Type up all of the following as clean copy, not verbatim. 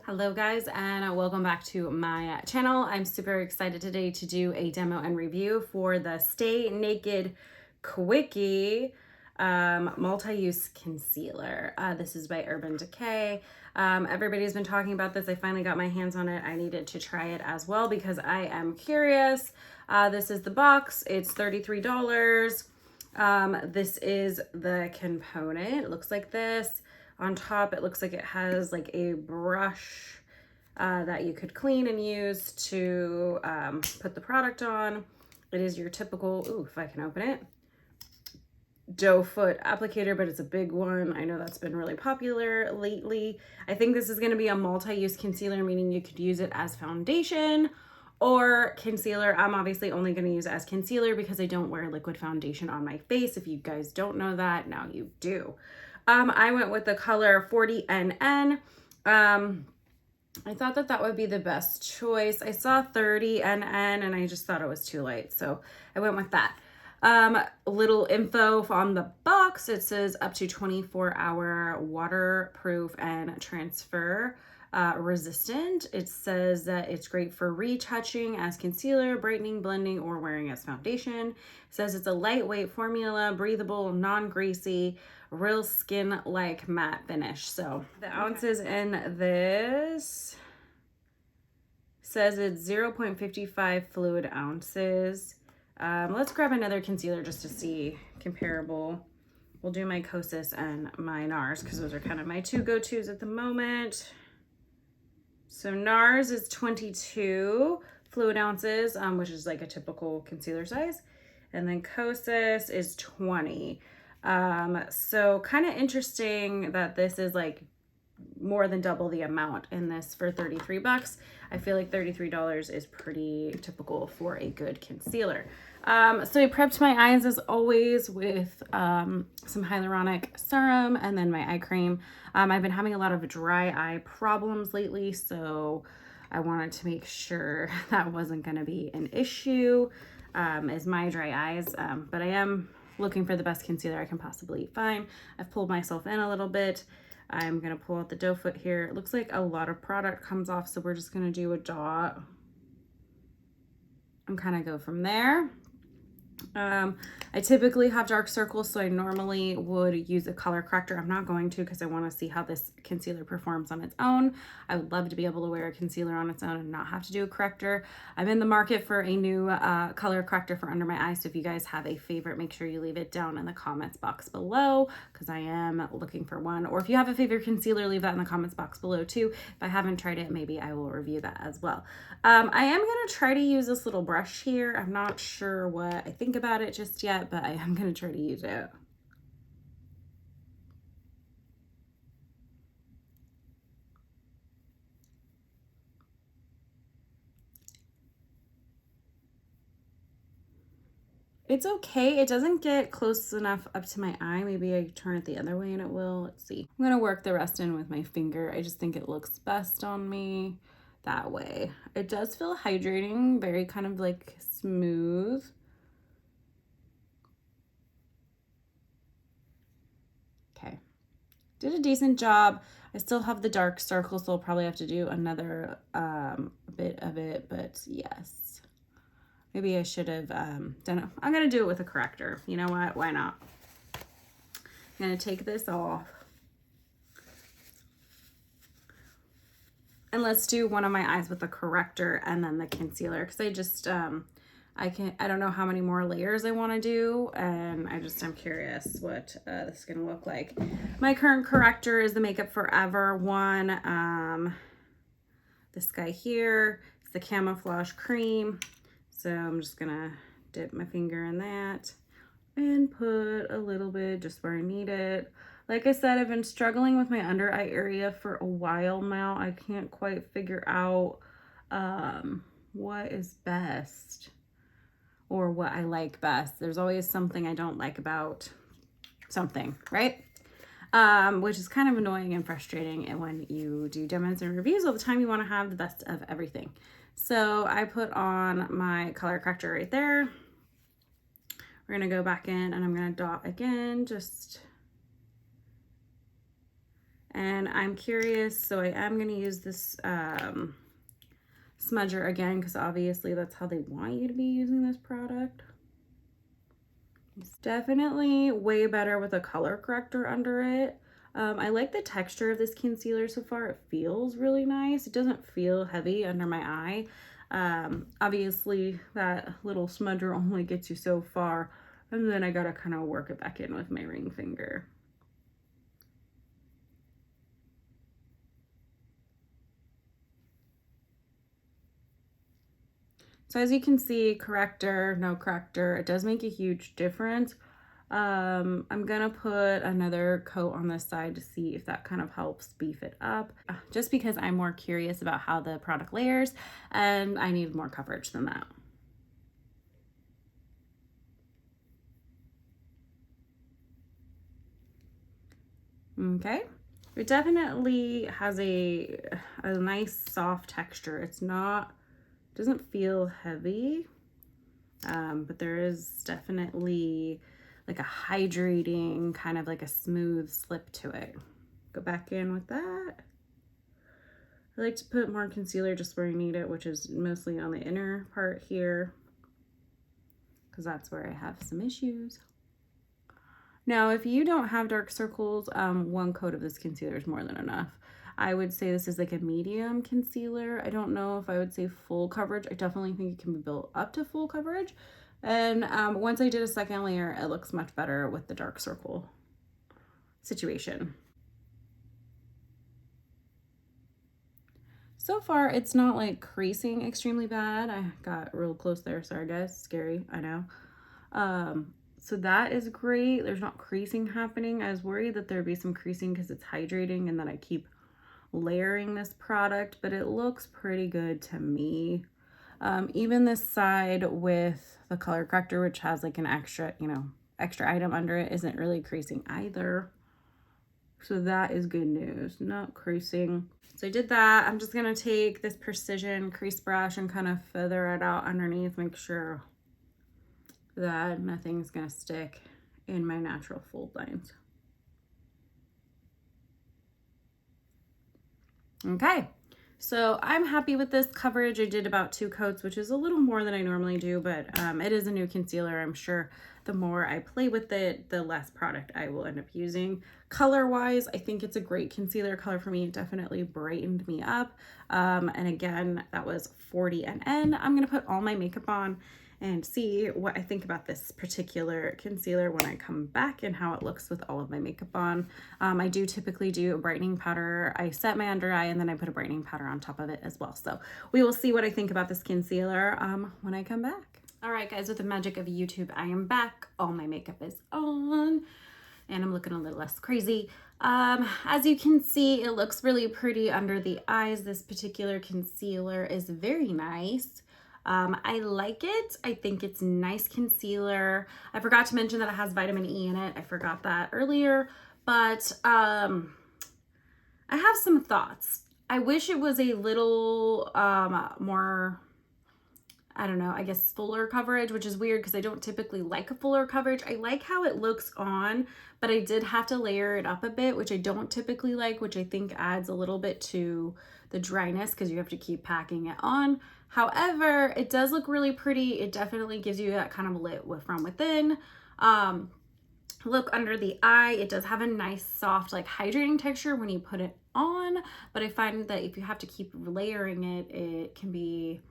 Hello guys, and welcome back to my channel. I'm super excited today to do a demo and review for the Stay Naked Quickie multi-use concealer. This is by Decay. Everybody's been talking about this. I finally got my hands on it. I needed to try it as well because I am curious. This is the box. It's $33. This is the component. It looks like this. On top, it looks like it has like a brush that you could clean and use to put the product on. It is your typical, ooh, if I can open it, doe foot applicator, but it's a big one. I know that's been really popular lately. I think this is going to be a multi-use concealer, meaning you could use it as foundation or concealer. I'm obviously only going to use it as concealer because I don't wear liquid foundation on my face. If you guys don't know that, now you do. I went with the color 40NN. I thought that would be the best choice. I saw 30NN and I just thought it was too light, so I went with that. Little info on the box. It says up to 24-hour waterproof and transfer resistant. It says that it's great for retouching as concealer, brightening, blending, or wearing as foundation. It says it's a lightweight formula, breathable, non-greasy, real skin-like matte finish. So the ounces in this says it's 0.55 fluid ounces. Let's grab another concealer just to see comparable. We'll do my Kosas and my NARS because those are kind of my two go-tos at the moment. So NARS is 22 fluid ounces, which is like a typical concealer size. And then Kosas is 20. So kind of interesting that this is like more than double the amount in this for 33 bucks. I feel like $33 is pretty typical for a good concealer. So I prepped my eyes as always with some hyaluronic serum and then my eye cream. I've been having a lot of dry eye problems lately, so I wanted to make sure that wasn't going to be an issue as my dry eyes, but I am looking for the best concealer I can possibly find. I've pulled myself in a little bit. I'm going to pull out the doe foot here. It looks like a lot of product comes off, so we're just going to do a dot and kind of go from there. I typically have dark circles, so I normally would use a color corrector. I'm not going to because I want to see how this concealer performs on its own. I would love to be able to wear a concealer on its own and not have to do a corrector. I'm in the market for a new color corrector for under my eyes, so if you guys have a favorite, make sure you leave it down in the comments box below because I am looking for one. Or if you have a favorite concealer, leave that in the comments box below too. If I haven't tried it, maybe I will review that as well. I am going to try to use this little brush here. I'm not sure what I think about it just yet, but I am going to try to use it. It's okay. It doesn't get close enough up to my eye. Maybe I turn it the other way and it will. Let's see. I'm going to work the rest in with my finger. I just think it looks best on me that way. It does feel hydrating, very kind of like smooth. Okay. Did a decent job. I still have the dark circles, so I'll probably have to do another bit of it, but yes. Maybe I should have done it. I'm going to do it with a corrector. You know what? Why not? I'm going to take this off. And let's do one of my eyes with the corrector and then the concealer because I just, I don't know how many more layers I want to do, and I'm curious what this is going to look like. My current corrector is the Makeup Forever one. This guy here is the Camouflage Cream. So I'm just going to dip my finger in that and put a little bit just where I need it. Like I said, I've been struggling with my under eye area for a while now. I can't quite figure out what is best or what I like best. There's always something I don't like about something, right? Which is kind of annoying and frustrating. And when you do demos and reviews all the time, you want to have the best of everything. So I put on my color corrector right there. We're going to go back in and I'm going to dot again, just And I'm curious, so I am going to use this smudger again, because obviously that's how they want you to be using this product. It's definitely way better with a color corrector under it. I like the texture of this concealer so far. It feels really nice. It doesn't feel heavy under my eye. Obviously that little smudger only gets you so far, and then I gotta kind of work it back in with my ring finger. So as you can see, corrector, no corrector, it does make a huge difference. I'm gonna put another coat on this side to see if that kind of helps beef it up, just because I'm more curious about how the product layers and I need more coverage than that. Okay, it definitely has a nice soft texture. It's not, doesn't feel heavy, but there is definitely like a hydrating, kind of like a smooth slip to it. Go back in with that. I like to put more concealer just where you need it, which is mostly on the inner part here, because that's where I have some issues. Now, if you don't have dark circles, one coat of this concealer is more than enough. I would say this is like a medium concealer. I don't know if I would say full coverage. I definitely think it can be built up to full coverage. And once I did a second layer, it looks much better with the dark circle situation. So far, it's not like creasing extremely bad. I got real close there. Sorry guys, scary, I know. So that is great. There's not creasing happening. I was worried that there'd be some creasing because it's hydrating and then I keep layering this product, but it looks pretty good to me. Even this side with the color corrector, which has like an extra, extra item under it, isn't really creasing either. So that is good news, not creasing. So I did that. I'm just gonna take this precision crease brush and kind of feather it out underneath, make sure that nothing's gonna stick in my natural fold lines. Okay, so I'm happy with this coverage. I did about 2 coats, which is a little more than I normally do, but it is a new concealer. I'm sure the more I play with it, the less product I will end up using. Color-wise, I think it's a great concealer color for me. It definitely brightened me up. And again, that was 40 NN. I'm gonna put all my makeup on and see what I think about this particular concealer when I come back and how it looks with all of my makeup on. I do typically do a brightening powder. I set my under eye and then I put a brightening powder on top of it as well. So we will see what I think about this concealer when I come back. All right, guys, with the magic of YouTube, I am back. All my makeup is on and I'm looking a little less crazy. As you can see, it looks really pretty under the eyes. This particular concealer is very nice. I like it. I think it's nice concealer. I forgot to mention that it has vitamin E in it. I forgot that earlier, but I have some thoughts. I wish it was a little more, I don't know, I guess fuller coverage, which is weird because I don't typically like a fuller coverage. I like how it looks on, but I did have to layer it up a bit, which I don't typically like, which I think adds a little bit to the dryness because you have to keep packing it on. However, it does look really pretty. It definitely gives you that kind of lit from within. Look under the eye, it does have a nice soft like hydrating texture when you put it on, but I find that if you have to keep layering it, it can be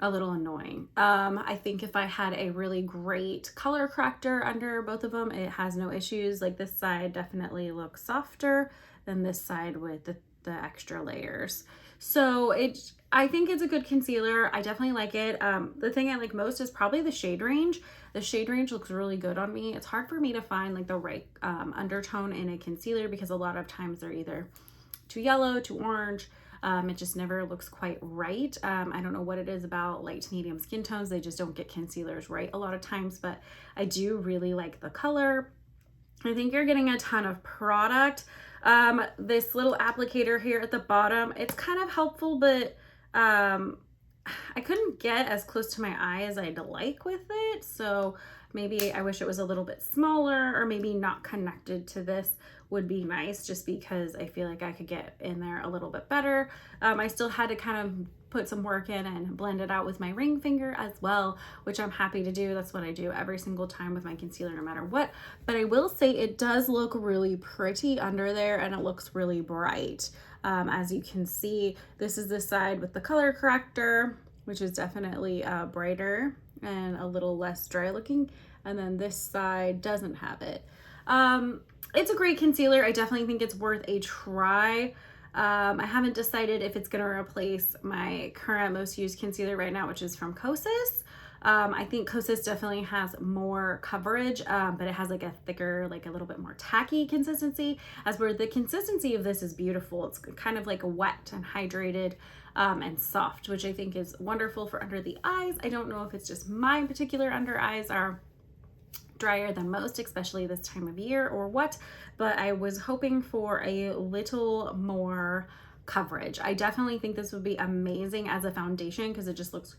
a little annoying. I think if I had a really great color corrector under both of them, it has no issues. Like this side definitely looks softer than this side with the extra layers. So I think it's a good concealer. I definitely like it. The thing I like most is probably the shade range. The shade range looks really good on me. It's hard for me to find like the right undertone in a concealer because a lot of times they're either too yellow, too orange. It just never looks quite right. I don't know what it is about light to medium skin tones. They just don't get concealers right a lot of times, but I do really like the color. I think you're getting a ton of product. This little applicator here at the bottom, it's kind of helpful, but I couldn't get as close to my eye as I'd like with it. So Maybe I wish it was a little bit smaller, or maybe not connected to this would be nice, just because I feel like I could get in there a little bit better. I still had to kind of put some work in and blend it out with my ring finger as well, which I'm happy to do. That's what I do every single time with my concealer, no matter what. But I will say it does look really pretty under there, and it looks really bright. As you can see, this is the side with the color corrector, which is definitely brighter and a little less dry looking. And then this side doesn't have it. It's a great concealer. I definitely think it's worth a try. I haven't decided if it's going to replace my current most used concealer right now, which is from Kosas. I think Kosas definitely has more coverage, but it has like a thicker, like a little bit more tacky consistency, as where the consistency of this is beautiful. It's kind of like wet and hydrated and soft, which I think is wonderful for under the eyes. I don't know if it's just my particular under eyes are drier than most, especially this time of year, or what, but I was hoping for a little more coverage. I definitely think this would be amazing as a foundation because it just looks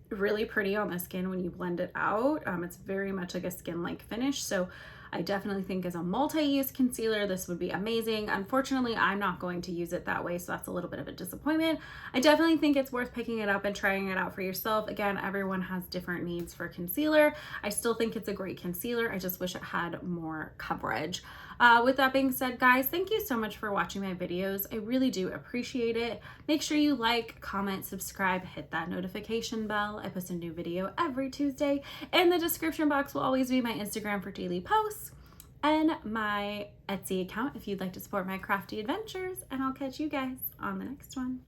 really pretty on the skin when you blend it out. It's very much like a skin-like finish, so I definitely think as a multi-use concealer, this would be amazing. Unfortunately, I'm not going to use it that way, so that's a little bit of a disappointment. I definitely think it's worth picking it up and trying it out for yourself. Again, everyone has different needs for concealer. I still think it's a great concealer. I just wish it had more coverage. With that being said, guys, thank you so much for watching my videos. I really do appreciate it. Make sure you like, comment, subscribe, hit that notification bell. I post a new video every Tuesday. In the description box will always be my Instagram for daily posts and my Etsy account if you'd like to support my crafty adventures. And I'll catch you guys on the next one.